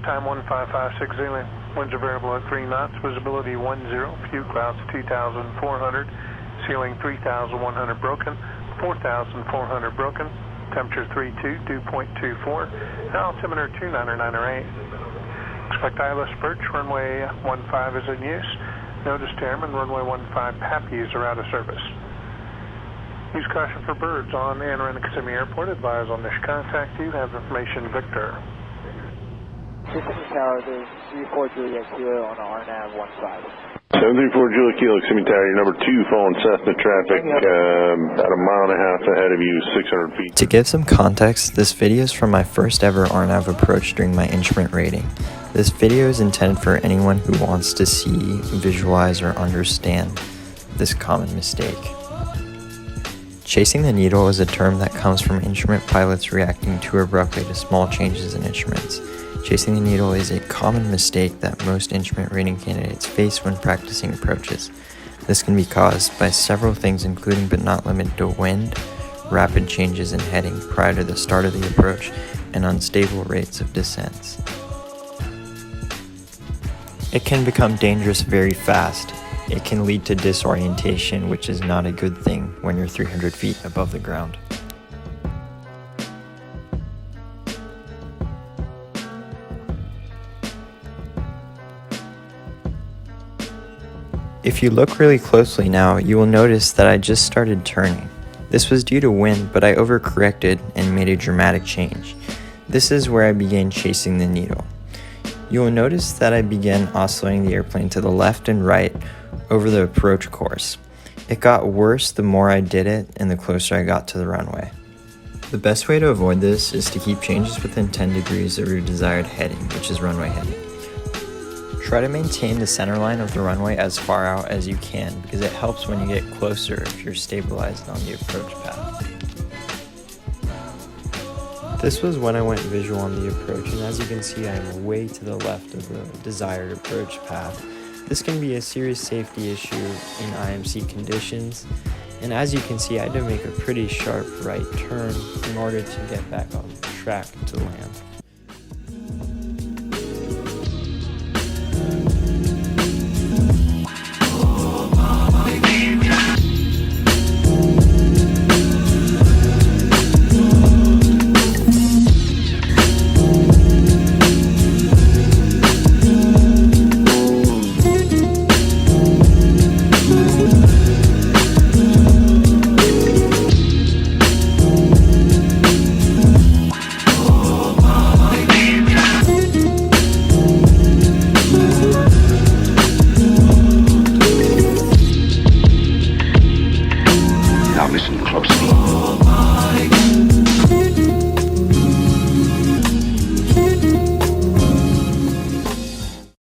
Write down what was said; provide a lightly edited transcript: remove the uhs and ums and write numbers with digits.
time 1556 Zealand. Winds are variable at 3 knots. Visibility 10. Few clouds 2,400. Ceiling 3,100 broken. 4,400 broken. Temperature 32, dew point 24. Altimeter 29908. Expect ILS approach. Runway 15 is in use. Notice to airmen runway 15 Pappies are out of service. Use caution for birds on entering Kissimmee Airport. Advise on this contact you. Have information Victor. Kissimmee Tower, there's 34 Juliet Kilo on RNAV 15. 734 Juliet Kilo, Kissimmee Tower, you're number 2 following Cessna traffic, about a mile and a half ahead of you, 600 feet. To give some context, this video is from my first ever RNAV approach during my instrument rating. This video is intended for anyone who wants to see, visualize, or understand this common mistake. Chasing the needle is a term that comes from instrument pilots reacting too abruptly to small changes in instruments. Chasing the needle is a common mistake that most instrument rating candidates face when practicing approaches. This can be caused by several things, including but not limited to wind, rapid changes in heading prior to the start of the approach, and unstable rates of descents. It can become dangerous very fast. It can lead to disorientation, which is not a good thing when you're 300 feet above the ground. If you look really closely now, you will notice that I just started turning. This was due to wind, but I overcorrected and made a dramatic change. This is where I began chasing the needle. You will notice that I began oscillating the airplane to the left and right over the approach course. It got worse the more I did it and the closer I got to the runway. The best way to avoid this is to keep changes within 10 degrees of your desired heading, which is runway heading. Try to maintain the center line of the runway as far out as you can because it helps when you get closer if you're stabilized on the approach path. This was when I went visual on the approach, and as you can see I am way to the left of the desired approach path. This can be a serious safety issue in IMC conditions, and as you can see I had to make a pretty sharp right turn in order to get back on track to land.